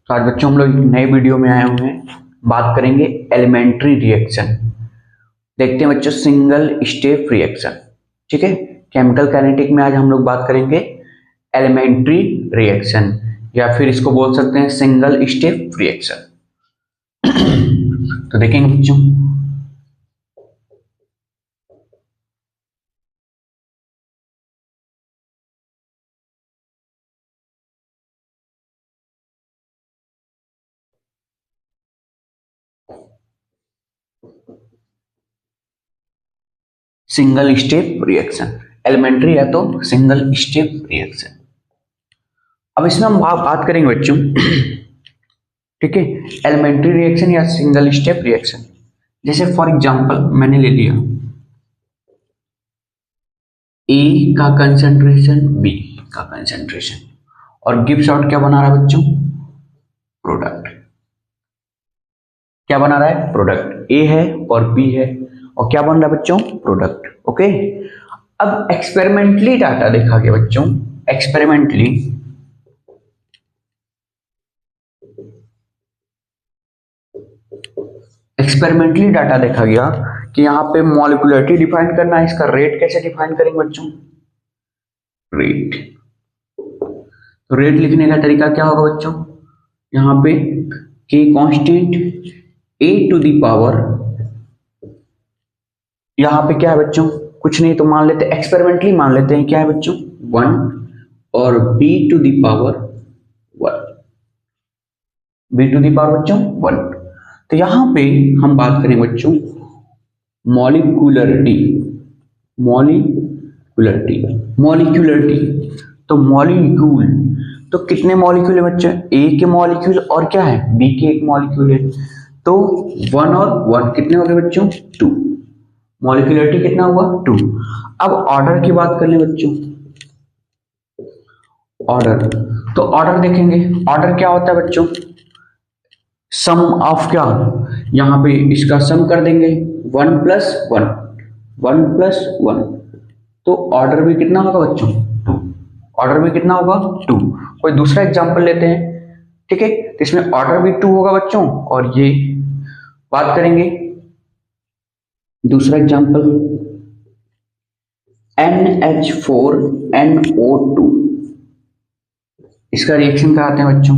तो आज बच्चों हम लोग एक नए वीडियो में आए हुए हैं, बात करेंगे एलिमेंट्री रिएक्शन। देखते हैं बच्चों सिंगल स्टेप रिएक्शन। ठीक है, केमिकल काइनेटिक में आज हम लोग बात करेंगे एलिमेंट्री रिएक्शन, या फिर इसको बोल सकते हैं सिंगल स्टेप रिएक्शन। तो देखेंगे बच्चों, सिंगल स्टेप रिएक्शन, एलिमेंट्री या तो सिंगल स्टेप रिएक्शन। अब इसमें हम बात करेंगे बच्चों, ठीक है, एलिमेंट्री रिएक्शन या सिंगल स्टेप रिएक्शन। जैसे फॉर एग्जांपल मैंने ले लिया ए का कंसंट्रेशन, बी का कंसंट्रेशन, और गिब्स आउट क्या बना रहा है बच्चों? प्रोडक्ट। क्या बना रहा है? प्रोडक्ट। ए है और बी है, और क्या बन रहा है बच्चों? प्रोडक्ट। ओके, अब एक्सपेरिमेंटली डाटा देखा गया बच्चों, एक्सपेरिमेंटली डाटा देखा गया कि यहाँ पे मॉलिक्यूलरिटी डिफाइन करना है। इसका रेट कैसे डिफाइन करेंगे बच्चों? रेट। तो रेट लिखने का तरीका क्या होगा बच्चों? यहाँ पे के constant a to the power, यहाँ पे क्या है बच्चों? कुछ नहीं, तो मान लेते एक्सपेरिमेंटली मान लेते हैं क्या है बच्चों? 1, और b to the power 1, b to the power बच्चों 1। तो यहाँ पे हम बात करें बच्चों मॉलिक्यूलरिटी, मॉलिक्यूलरिटी। तो मॉलिक्यूल, तो कितने मॉलिक्यूल है बच्चे? ए के मॉलिक्यूल और क्या है? बी के एक मॉलिक्यूल है। तो 1 और 1 कितने हो गए बच्चों? 2। मॉलिक्यूलरिटी कितना हुआ? 2। अब ऑर्डर की बात कर ले बच्चों, ऑर्डर। तो ऑर्डर देखेंगे, ऑर्डर क्या होता है बच्चों? सम ऑफ क्या? यहां पे इसका सम कर देंगे 1 प्लस 1, 1 प्लस 1। तो ऑर्डर भी कितना होगा बच्चों? 2। ऑर्डर भी कितना होगा? 2। कोई दूसरा एग्जांपल लेते हैं, ठीक है, तो इसमें ऑर्डर भी 2 होगा बच्चों। और ये बात करेंगे दूसरा एग्जांपल NH4NO2, इसका रिएक्शन कराते हैं बच्चों।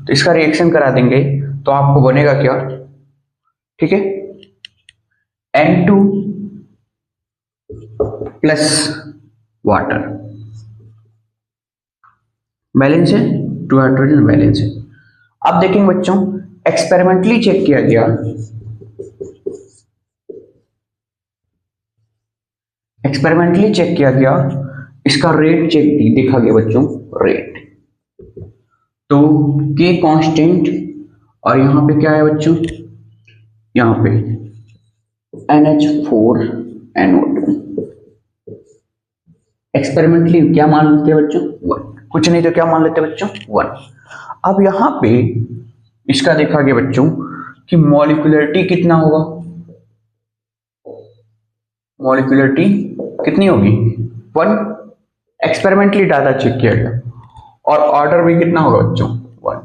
तो इसका रिएक्शन करा देंगे तो आपको बनेगा क्या? ठीक है, N2 प्लस वाटर, बैलेंस है, 2 हाइड्रोजन बैलेंस है। अब देखेंगे बच्चों, एक्सपेरिमेंटली चेक किया गया, एक्सपेरिमेंटली चेक किया गया, इसका रेट चेक देखा गया बच्चों, रेट। तो के कांस्टेंट, और यहां पे क्या है बच्चों? यहां पे NH4NO2। एक्सपेरिमेंटली क्या मान लेते हैं बच्चों? 1। कुछ नहीं तो क्या मान लेते हैं बच्चों? 1। अब यहां पे इसका देखा गया बच्चों कि मॉलिक्यूलरिटी कितना होगा? मॉलिक्यूलरिटी कितनी होगी? 1। एक्सपेरिमेंटली डाटा चेक किया गया, और ऑर्डर भी कितना होगा बच्चों? 1।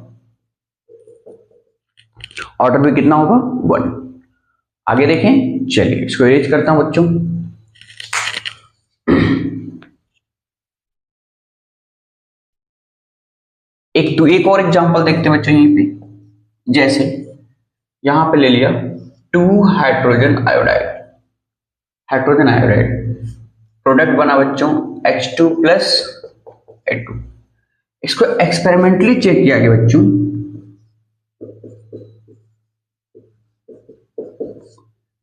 ऑर्डर भी कितना होगा? 1। आगे देखें, चलिए इसको इरेज करता हूं बच्चों। एक और एग्जांपल देखते हैं बच्चों यहीं पे। जैसे यहां पे ले लिया 2 hydrogen iodide, hydrogen iodide, product बना बच्चों H2 प्लस H2। इसको एक्सपेरिमेंटली चेक किया गया बच्चों,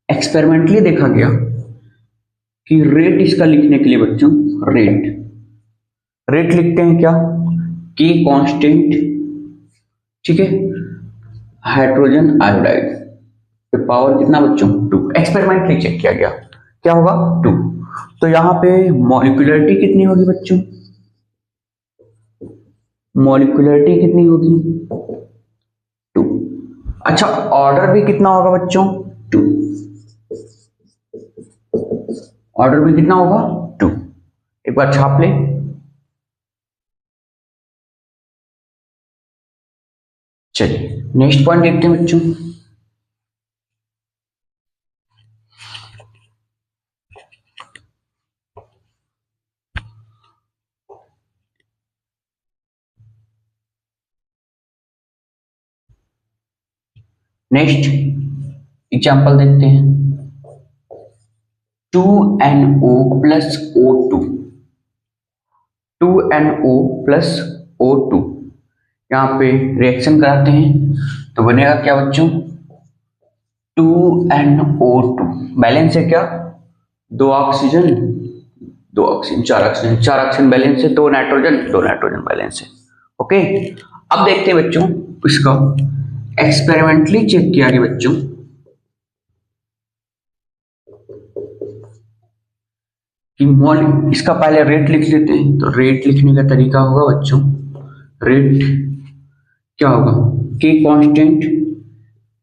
एक्सपेरिमेंटली देखा गया कि रेट इसका लिखने के लिए बच्चों, रेट लिखते हैं क्या? के कांस्टेंट, ठीक है, हाइड्रोजन आयोडाइड पे पावर कितना बच्चों? 2। एक्सपेरिमेंटली चेक किया गया, क्या होगा? 2। तो यहां पे मॉलिक्यूलरिटी कितनी होगी बच्चों? मॉलिक्यूलरिटी कितनी होगी? 2। अच्छा, ऑर्डर भी कितना होगा बच्चों? 2। ऑर्डर भी कितना होगा? 2। एक बार छाप ले। चलिए नेक्स्ट पॉइंट देखते हैं बच्चों। नेक्स्ट एग्जाम्पल देखते हैं। 2NO plus O2, 2NO plus O2 यहाँ पे रिएक्शन कराते हैं तो बनेगा क्या बच्चों? 2NO2 बैलेंस है क्या? 2 oxygen 2 oxygen 4 oxygen, 4 oxygen balance है, 2 नाइट्रोजन 2 नाइट्रोजन बैलेंस है। ओके, अब देखते हैं बच्चों इसका एक्सपेरिमेंटली चेक किया गया बच्चों कि मॉल, इसका पहले रेट लिख लेते हैं। तो रेट लिखने का तरीका होगा बच्चों, रेट क्या होगा? के कांस्टेंट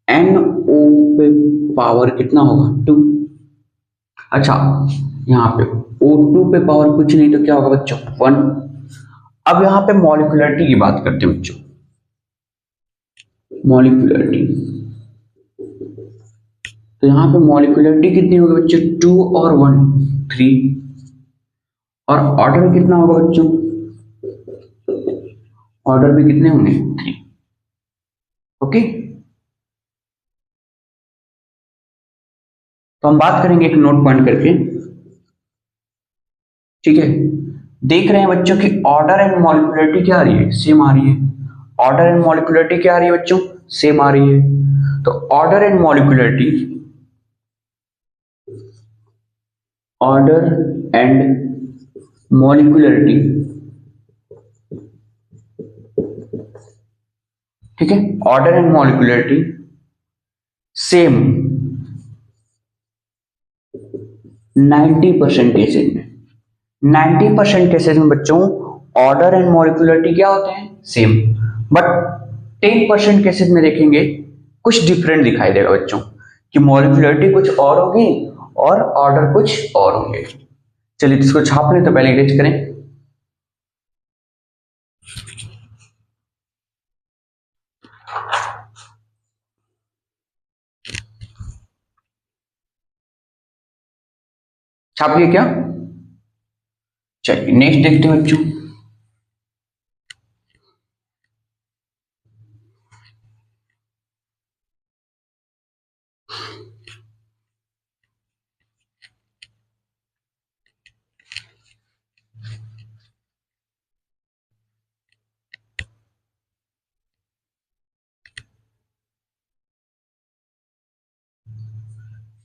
NO पे पावर कितना होगा? 2। अच्छा, यहाँ पे O2 पे पावर कुछ नहीं तो क्या होगा बच्चों? 1। अब यहाँ पे मॉलिक्यूलरिटी की बात करते हैं बच्चों। मॉलिक्यूलरिटी, तो यहाँ पे मॉलिक्यूलरिटी कितनी होगी बच्चों? 2 और 1 3। और ऑर्डर कितना होगा बच्चों? ऑर्डर भी कितने होंगे? 3। ओके, तो हम बात करेंगे एक नोट पॉइंट करके। ठीक है, देख रहे हैं बच्चों कि ऑर्डर एंड मॉलिक्यूलरिटी क्या आ रही है? सेम आ रही है। ऑर्डर एंड मॉलिक्यूलरिटी क्या आ रही है बच्चों? सेम आ रही है। तो order and molecularity, order and molecularity, ठीक है, order and molecularity same 90% cases में। 90% केसेज में बच्चों ऑर्डर एंड मॉलिक्यूलरिटी क्या होते हैं? सेम। बट 10% केसेज में देखेंगे कुछ डिफरेंट दिखाई देगा बच्चों कि मॉलिक्यूलरिटी कुछ और होगी और ऑर्डर कुछ और होंगे। चलिए इसको छाप लें, तो पहले इरेज करें। छाप लिया क्या? चलिए नेक्स्ट देखते हैं बच्चों।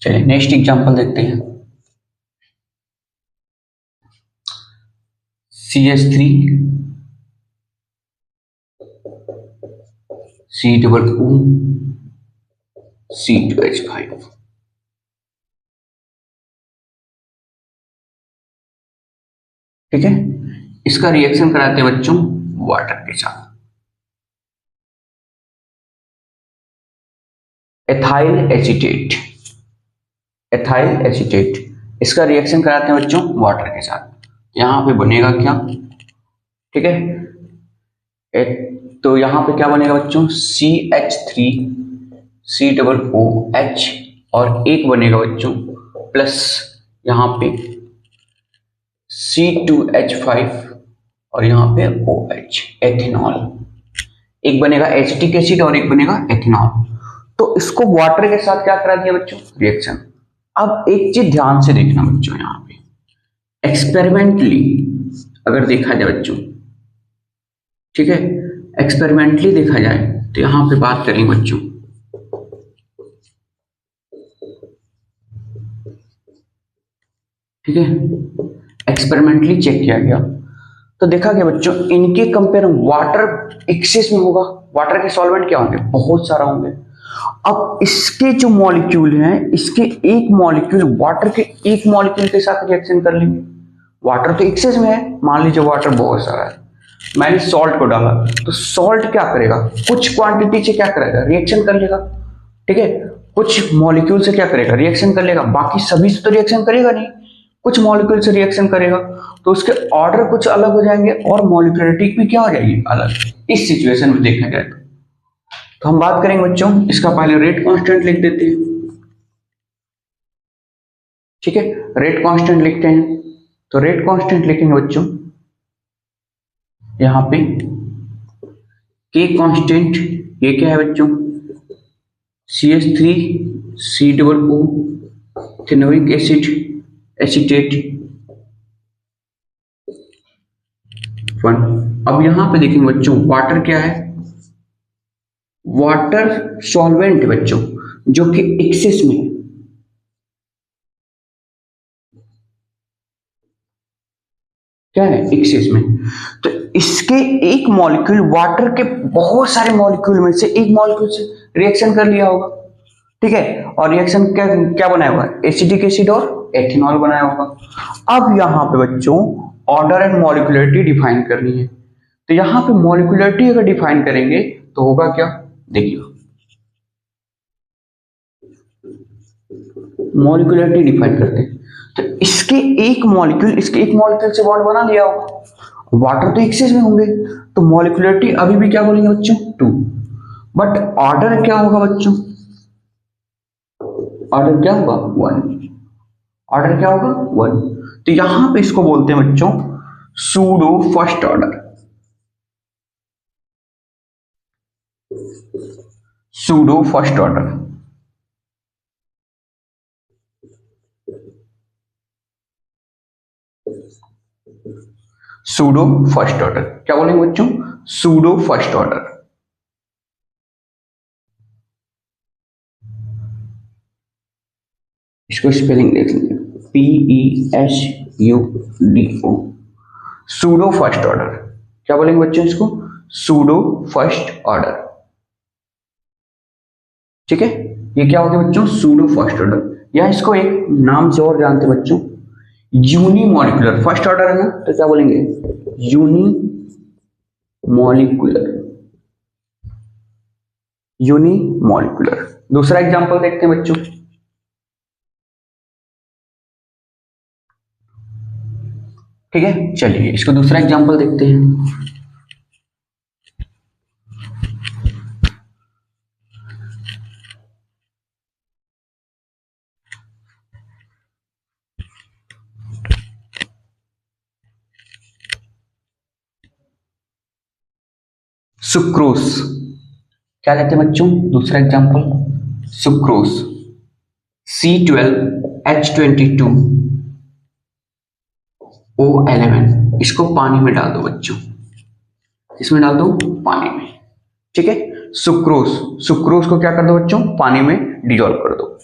चलिए नेक्स्ट एग्जांपल देखते हैं। CH3 C+O C2H5। ठीक है, इसका रिएक्शन कराते हैं बच्चों वाटर के साथ। एथाइल एसीटेट, एथाइल एसीटेट, इसका रिएक्शन कराते हैं बच्चों वाटर के साथ। यहां पे बनेगा क्या? ठीक है, तो यहां पे क्या बनेगा बच्चों? CH3 COOH और एक बनेगा बच्चों प्लस यहां पे C2H5 और यहां पे OH, एथेनॉल। एक बनेगा एसिटिक एसिड और एक बनेगा एथेनॉल। तो इसको वाटर के साथ क्या करा दिया बच्चों? रिएक्शन। अब एक चीज ध्यान से देखना बच्चों, यहां पे एक्सपेरिमेंटली अगर देखा जाए बच्चों, ठीक है, एक्सपेरिमेंटली देखा जाए तो यहां पे बात करेंगे बच्चों, ठीक है, एक्सपेरिमेंटली चेक किया गया तो देखा गया बच्चों इनके कंपेयर वाटर एक्सेस में होगा। वाटर के सॉल्वेंट क्या होंगे? बहुत सारा होंगे। अब इसके जो मॉलिक्यूल हैं, इसके एक मॉलिक्यूल वाटर के एक मॉलिक्यूल के साथ रिएक्शन कर लेंगे। वाटर तो एक्सेस में है, मान लीजिए वाटर बहुत सारा है, मैंने सॉल्ट को डाला तो सॉल्ट क्या करेगा? कुछ क्वांटिटी से क्या करेगा? रिएक्शन कर लेगा। ठीक है, कुछ मॉलिक्यूल से क्या करेगा? रिएक्शन कर लेगा। बाकी सभी से तो रिएक्शन करेगा नहीं, कुछ मॉलिक्यूल से रिएक्शन करेगा, तो उसके ऑर्डर कुछ अलग हो जाएंगे और मॉलिक्यूलरिटी भी क्या हो जाएगी? अलग। इस सिचुएशन में देखा जाए तो हम बात करेंगे बच्चों, इसका पहले रेट कांस्टेंट लिख देते हैं। ठीक है, रेट कांस्टेंट लिखते हैं। तो रेट कांस्टेंट लिखेंगे बच्चों, यहां पे के कांस्टेंट, ये क्या है बच्चों, CH3 COO फेनोइक एसिड एसीटेट 1। अब यहां पे देखेंगे बच्चों, वाटर क्या है, वाटर सॉल्वेंट बच्चों, जो कि एक्सेस में है। क्या है, एक्सेस में। तो इसके एक मॉलिक्यूल वाटर के बहुत सारे मॉलिक्यूल में से एक मॉलिक्यूल से रिएक्शन कर लिया होगा। ठीक है, और रिएक्शन क्या क्या बनाया हुआ है, एसिटिक एसिड और एथेनॉल बनाया होगा। अब यहां पे बच्चों ऑर्डर एंड मॉलिक्यूलरिटी डिफाइन करनी है। तो यहां पे मॉलिक्यूलरिटी अगर डिफाइन करेंगे तो होगा क्या, देखिए मॉलिक्यूलरिटी डिफाइन करते हैं। तो इसके एक मॉलिक्यूल से बॉन्ड बना लिया होगा, वाटर तो एक्सेस में होंगे, तो मॉलिक्यूलरिटी अभी भी क्या बोलेंगे बच्चों, 2। बट ऑर्डर क्या होगा बच्चों, ऑर्डर क्या होगा, 1। ऑर्डर क्या होगा, 1। तो यहां पे इसको बोलते हैं बच्चों pseudo first order. Pseudo first order, pseudo first order क्या बोलेंगे बच्चों, सूडो फर्स्ट ऑर्डर। इसको स्पेलिंग देख लीजिए, PESUDO, सूडो फर्स्ट ऑर्डर। क्या बोलेंगे बच्चों इसको, सूडो फर्स्ट ऑर्डर। ठीक है, ये क्या हो गया बच्चों, सूडो फर्स्ट ऑर्डर, या इसको एक नाम से और जानते हैं बच्चों, यूनिमॉलिक्यूलर। फर्स्ट ऑर्डर है ना, तो क्या बोलेंगे, यूनिमॉलिक्यूलर, यूनिमॉलिक्यूलर। दूसरा एग्जांपल देखते हैं बच्चों, ठीक है, चलिए इसको दूसरा एग्जांपल देखते हैं। सुक्रोज, क्या लेते हैं बच्चों, दूसरा एग्जांपल सुक्रोज, C12H22O11, इसको पानी में डाल दो बच्चों, इसमें डाल दो पानी में। ठीक है, सुक्रोज, सुक्रोज को क्या कर दो बच्चों, पानी में डिजोल्व कर दो।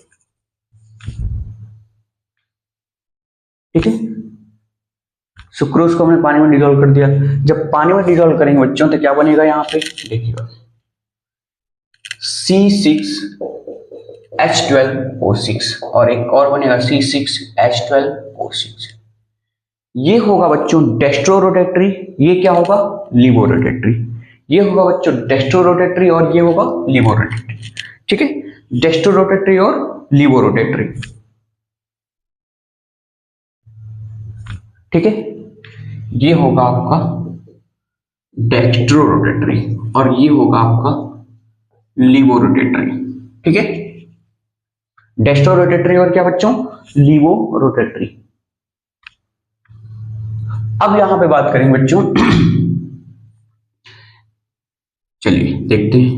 ठीक है, सुक्रोज को हमने पानी में डिजोल्व कर दिया। जब पानी में डिजोल्व करेंगे बच्चों तो क्या बनेगा, यहां पे देखिएगा C6H12O6 और एक और बनेगा C6H12O6। ये होगा बच्चों डेस्ट्रो रोटेटरी, ये क्या होगा, लिबो रोटेटरी। ये होगा बच्चों डेस्ट्रो रोटेटरी और ये होगा लिबो रोटेटरी। ठीक है, डेस्ट्रो रोटेटरी और लिबो रोटेटरी। ठीक है, ये होगा आपका डेस्ट्रो रोटेटरी और ये होगा आपका लिबो रोटेटरी। ठीक है, डेस्ट्रो रोटेटरी और क्या बच्चों, लिबो रोटेटरी। अब यहां पे बात करेंगे बच्चों, चलिए देखते हैं,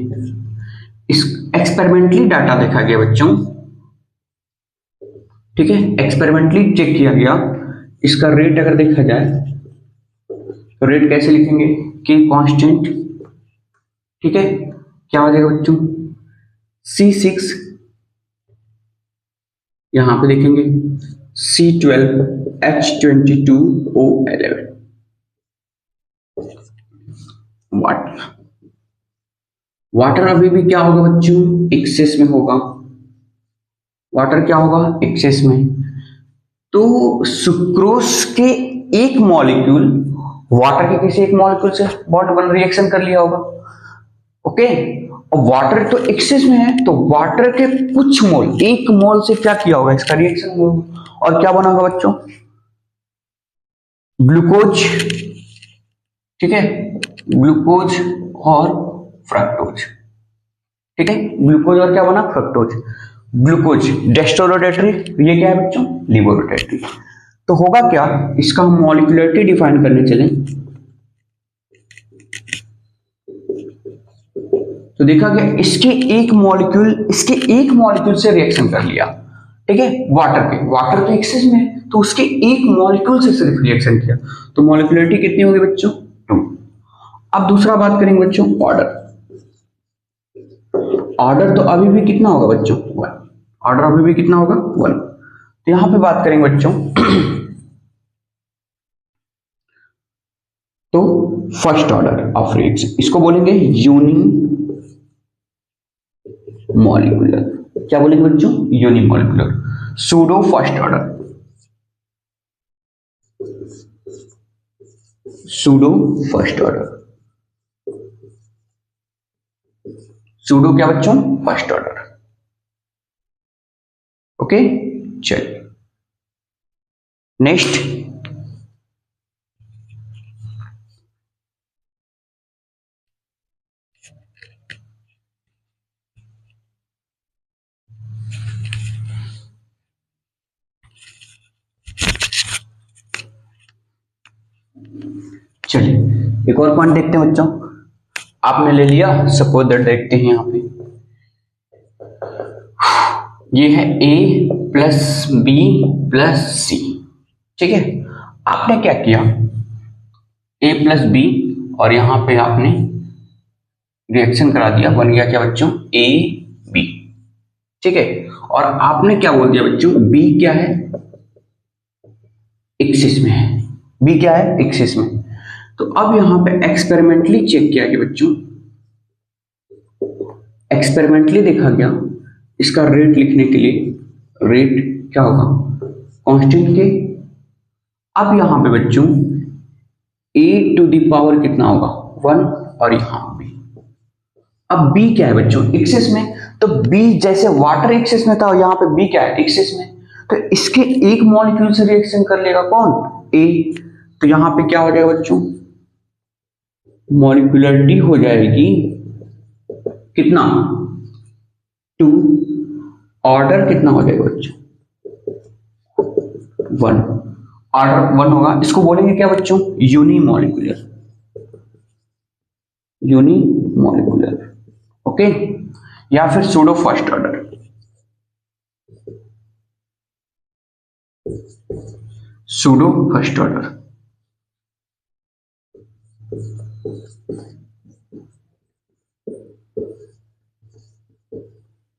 इस एक्सपेरिमेंटली डाटा देखा गया बच्चों। ठीक है, एक्सपेरिमेंटली चेक किया गया, इसका रेट अगर देखा जाए तो रेट कैसे लिखेंगे, के कांस्टेंट। ठीक है, क्या हो जाएगा बच्चों, C6, यहां पे देखेंगे C12H22O11 वाटर। वाटर अभी भी क्या होगा बच्चों, एक्सेस में होगा, वाटर क्या होगा, एक्सेस में। तो सुक्रोज के एक मॉलिक्यूल वाटर के किसी एक मॉलिक्यूल से बॉन्ड बन रिएक्शन कर लिया होगा। ओके, और वाटर तो एक्सेस में है, तो वाटर के कुछ मोल, एक मोल से क्या किया होगा, इसका रिएक्शन होगा और क्या बना होगा बच्चों, ग्लूकोज। ठीक है, ग्लूकोज और फ्रक्टोज। ठीक है, ग्लूकोज और क्या बना, फ्रक्टोज। ग्लूकोज डेस्टोरोटेटरी, ये क्या है बच्चों, लिबोरोटेटरी। तो होगा क्या, इसका हम मॉलिक्यूलरिटी डिफाइन करने चले तो देखा गया इसके एक मॉलिक्यूल से रिएक्शन कर लिया, ठीक है, वाटर तो एक्सेस में है तो उसके एक मॉलिक्यूल से सिर्फ रिएक्शन किया, तो मॉलिक्यूलरिटी कितनी होगी बच्चों, 2। अब दूसरा बात करेंगे बच्चों ऑर्डर तो अभी भी कितना होगा बच्चों, 1। ऑर्डर अभी भी कितना होगा, 1। तो यहां पे बात करेंगे बच्चों तो फर्स्ट ऑर्डर ऑफ रिएक्शन, इसको बोलेंगे यूनिमॉलिक्यूलर। क्या बोलेंगे बच्चों, unimolecular. Pseudo first order, pseudo क्या बच्चों, फर्स्ट ऑर्डर। ओके, चलिए नेक्स्ट, चलिए एक और पॉइंट देखते हैं बच्चों। आपने ले लिया, सपोज दैट देखते हैं यहां पे, ये है a प्लस बी प्लस सी, ठीक है। आपने क्या किया, a प्लस बी और यहां पे आपने रिएक्शन करा दिया, बन गया क्या बच्चों, a b, ठीक है। और आपने क्या बोल दिया बच्चों, b क्या है, एक्सिस में है, b क्या है, एक्सिस में। तो अब यहां पे एक्सपेरिमेंटली चेक किया कि बच्चों, एक्सपेरिमेंटली देखा गया इसका रेट लिखने के लिए, रेट क्या होगा, कांस्टेंट के। अब यहां पे बच्चों a टू द पावर कितना होगा, 1, और यहां b। अब b क्या है बच्चों, एक्सिस में, तो b जैसे वाटर एक्सिस में था, यहां पे b क्या है, एक्सिस में, तो इसके एक मॉलिक्यूल से रिएक्शन कर लेगा कौन, a। तो यहां पे क्या हो जाएगा बच्चों, मॉलिक्यूलरिटी हो जाएगी कितना, 2। ऑर्डर कितना हो जाएगा बच्चों, 1। ऑर्डर 1 होगा, इसको बोलेंगे क्या बच्चों, यूनिमॉलिक्यूलर। ओके, या फिर सूडो फर्स्ट ऑर्डर।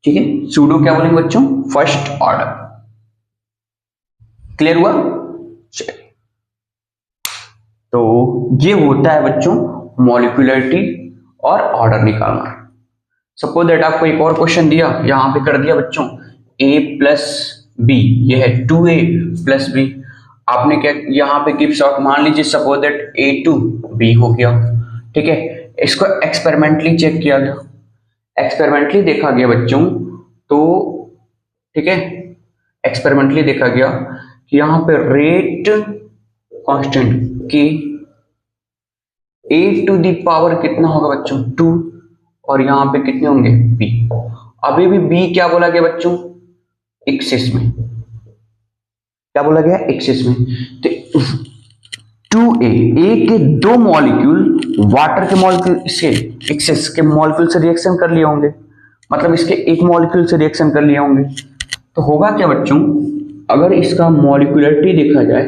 ठीक है, सूडो क्या बोलेंगे बच्चों, फर्स्ट ऑर्डर। क्लियर हुआ, चलिए। तो ये होता है बच्चों मॉलिक्यूलरिटी और ऑर्डर निकालना। सपोज दैट आपको एक और क्वेश्चन दिया, यहां पे कर दिया बच्चों a प्लस बी, ये है 2a प्लस बी। आपने क्या यहां पे कीप शॉर्ट मान लीजिए, suppose that a to b हो गया, ठीक है। इसको एक्सपेरिमेंटली चेक किया गया, एक्सपेरिमेंटली देखा गया बच्चों, तो ठीक है, एक्सपेरिमेंटली देखा गया कि यहां पे रेट कांस्टेंट के a टू द पावर कितना होगा बच्चों, 2, और यहां पे कितने होंगे, b। अभी भी b क्या बोला गया बच्चों, एक्सिस में। क्या बोला गया, एक्सिस में। तो 2a, a के 2 मॉलिक्यूल वाटर के मॉलिक्यूल इसके एक्सिस के मॉलिक्यूल से रिएक्शन कर लिए होंगे, मतलब इसके एक मॉलिक्यूल से रिएक्शन कर लिए होंगे। तो होगा क्या बच्चों, अगर इसका मॉलिक्यूलरिटी देखा जाए,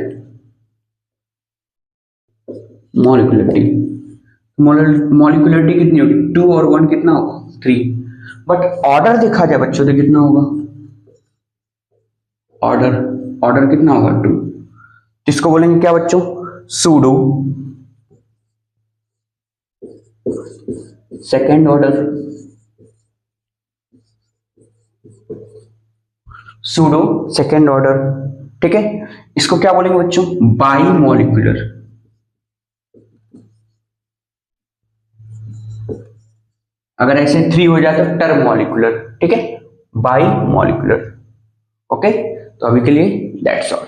मॉलिक्यूलरिटी कितनी होगी, 2 और 1 कितना होगा, 3। बट ऑर्डर देखा जाए बच्चों तो कितना होगा, ऑर्डर कितना होगा, 2। इसको बोलेंगे क्या बच्चों, सूडो सेकेंड ऑर्डर, ठीक है। इसको क्या बोलेंगे बच्चों, बाई मॉलिक्यूलर। अगर ऐसे 3 हो जाए तो टर मॉलिक्यूलर, ठीक है, बाई मॉलिक्यूलर। ओके, तो अभी के लिए दैट्स ऑल।